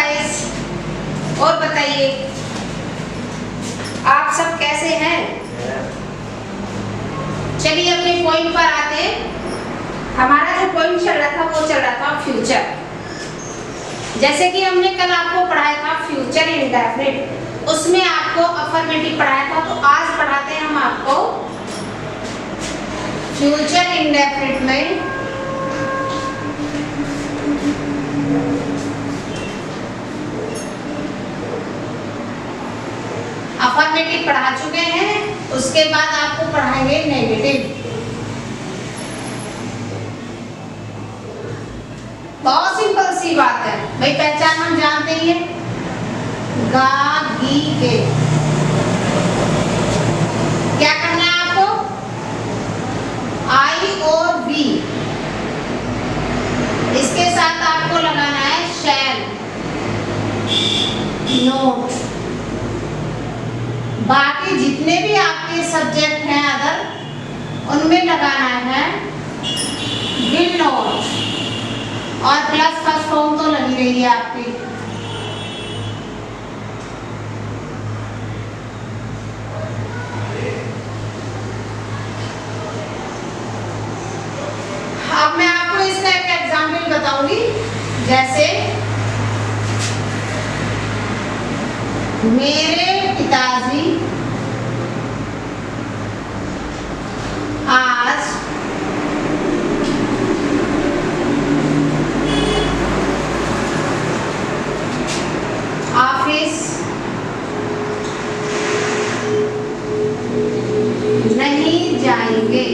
Guys, और बताइए आप सब कैसे हैं? चलिए अपने पॉइंट पर आते हैं। हमारा जो पॉइंट चल रहा था वो चल रहा था फ्यूचर। जैसे कि हमने कल आपको पढ़ाया था फ्यूचर इंडेफिनिट, उसमें आपको अफर्मेटिव पढ़ाया था, तो आज पढ़ाते हैं हम आपको फ्यूचर इंडेफिनिट में अफर्मेटिव पढ़ा चुके हैं, उसके बाद आपको पढ़ाएंगे नेगेटिव। बहुत सिंपल सी बात है भाई, पहचान हम जानते ही हैं, गा गी के। क्या करना है आपको? आई और वी, इसके साथ आपको लगाना है शैल, नोट। बाकी जितने भी आपके सब्जेक्ट हैं अदर, उनमें लगाना है विल नॉट, और प्लस फर्स्ट फॉर्म तो लगी रही है आपकी। अब मैं आपको इसका एक एग्जाम्पल बताऊंगी। जैसे मेरे पिताजी आज ऑफिस नहीं जाएंगे।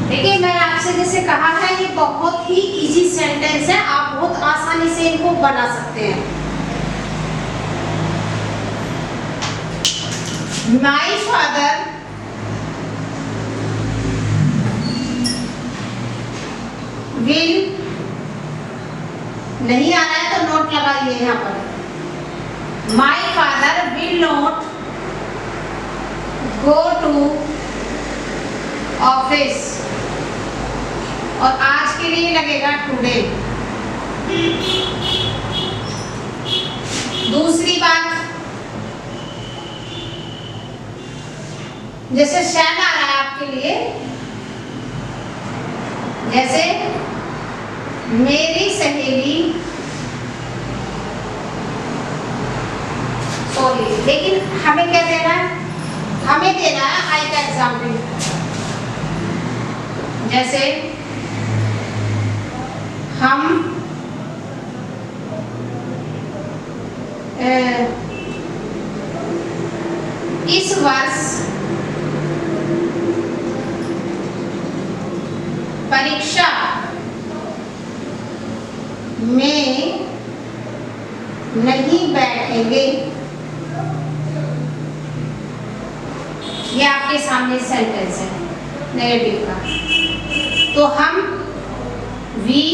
देखिए, मैं आपसे जैसे कहा है, ये बहुत ही इजी सेंटेंस है, आप बहुत आसानी से इनको बना सकते हैं। माय फादर विल, नहीं आ रहा है तो नोट लगाइए यहाँ पर। My father will not go to office, और आज के लिए लगेगा टुडे। दूसरी बात, जैसे शैल आ रहा है आपके लिए, जैसे मेरी सहेली, सॉरी, लेकिन हमें क्या देना है? हमें देना है आई का एग्जाम्पल। जैसे हम इस वर्ष परीक्षा में नहीं बैठेंगे। ये आपके सामने सेंटेंस है नेगेटिव का। तो हम वी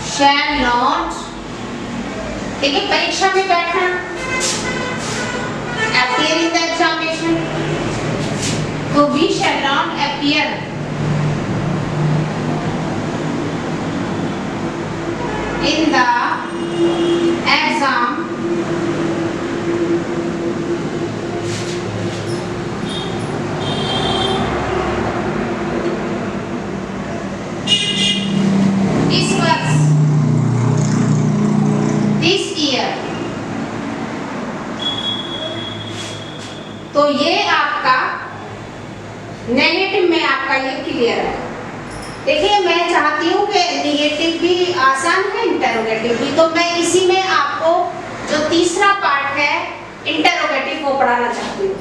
शैल नॉट, देखिए परीक्षा में बैठना, appear in the examination, तो we shall not appear in the exam इस वर्ष, this year। तो ये आपका नेगेटिव में आपका ये क्लियर है। देखिए, मैं चाहती हूँ कि नेगेटिव भी आसान है, इंटरोगेटिव भी, तो मैं इसी में आपको जो तीसरा पार्ट है इंटरोगेटिव वो पढ़ाना चाहती हूँ।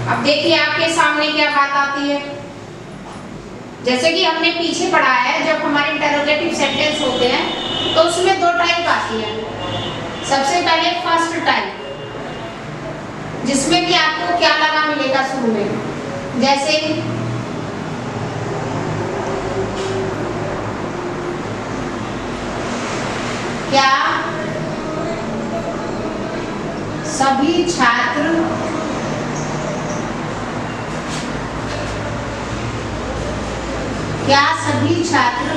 अब देखिए आपके सामने क्या बात आती है। जैसे कि हमने पीछे पढ़ा है, जब हमारे इंटरोगेटिव सेंटेंस होते हैं तो उसमें दो टाइप आती है। सबसे पहले फर्स्ट टाइप, जिसमें कि आपको क्या लगा मिलेगा शुरू में, जैसे छात्र क्या सभी छात्र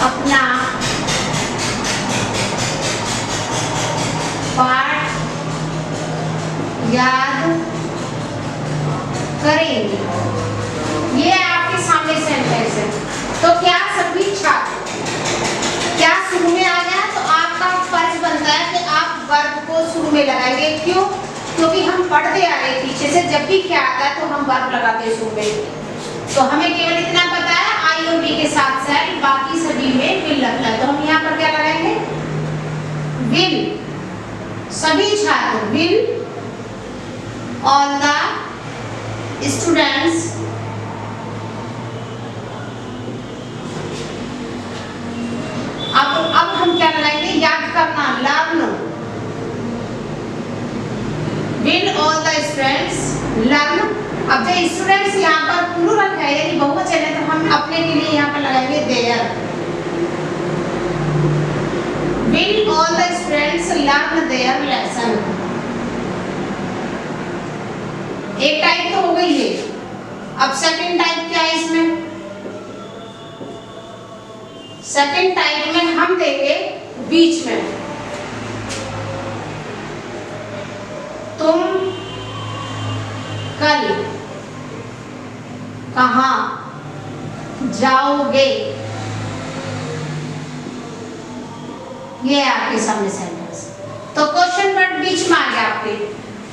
अपना पाठ याद करेंगे? ये आपके सामने सेंटेंस है। तो क्या सभी छात्र, क्या शुरू में आ गया तो आपका फर्ज बनता है कि आप वर्ब को शुरू में लगाएंगे। क्यों? क्योंकि हम पढ़ते आ रहे पीछे से, जब भी क्या आता है तो हम वर्ब लगाते हैं शुरू में। तो हमें केवल इतना पता है आई और बी के साथ साथ बाकी सभी में विल लगता है। तो हम यहाँ पर क्या लगाएंगे? विल। सभी छात्र, विल ऑल द स्टूडेंट्स अब हम क्या लगाएंगे? याद करना, learn. Will all the students learn. अब जो स्टूडेंट्स यहाँ पर प्लूरल है यानी बहुवचन है, तो हम अपने के लिए यहाँ पर लगाएंगे there. Will all the students learn their lesson. एक टाइप तो हो गई है। अब सेकंड टाइप क्या है इसमें? सेकंड टाइप में हम देंगे बीच में, तुम कल कहाँ जाओगे? ये आपके सामने सेंटेंस। तो क्वेश्चन वर्ड बीच में आ गया आपके।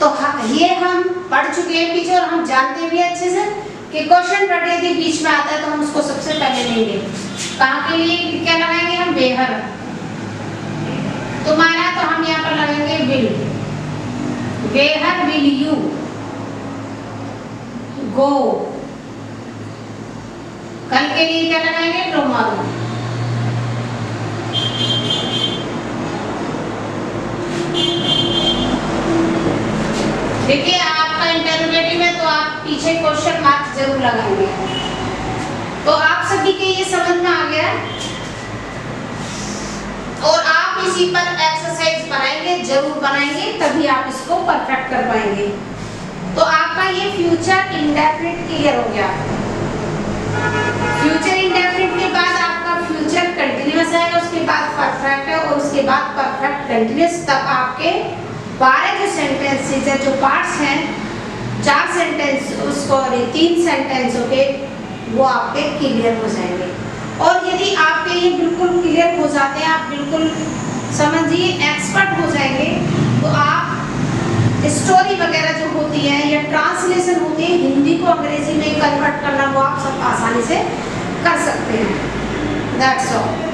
तो ये हम पढ़ चुके हैं पीछे और हम जानते भी अच्छे से कि क्वेश्चन वर्ड यदि बीच में आता है तो हम उसको सबसे पहले लेंगे। कहाँ के लिए क्या लगाएंगे हम? वेयर। तुम्हारा तो हम यहाँ पर लगाएंगे will. Where will you go. कल के लिए क्या लगाएंगे? टुमारो। देखिए आपका इंटरोगेटिव है तो आप पीछे क्वेश्चन मार्क जरूर लगाएंगे। तो आप सभी के ये समझ में आ गया और आप इसी पर एक्सरसाइज बनाएंगे, जरूर बनाएंगे, तभी आप इसको परफेक्ट कर पाएंगे। तो आपका ये फ्यूचर इंडेफिनिट क्लियर हो गया। फ्यूचर इंडेफिनिट के बाद आपका फ्यूचर कंटीन्यूअस है, उसके बाद परफेक्ट है और उसके बाद परफेक्ट कंटीन्यूअस। तब आपके 12 जो सेंटेंसेस है, जो पार्ट्स हैं, 4 सेंटेंस उसको 3 सेंटेंस के वो आपके क्लियर हो जाएंगे। और यदि आपके ये बिल्कुल क्लियर हो जाते हैं, आप बिल्कुल समझिए एक्सपर्ट हो जाएंगे, तो आप स्टोरी वगैरह जो होती है या ट्रांसलेशन होती है हिंदी को अंग्रेजी में कन्वर्ट करना, वो आप सब आसानी से कर सकते हैं। That's all.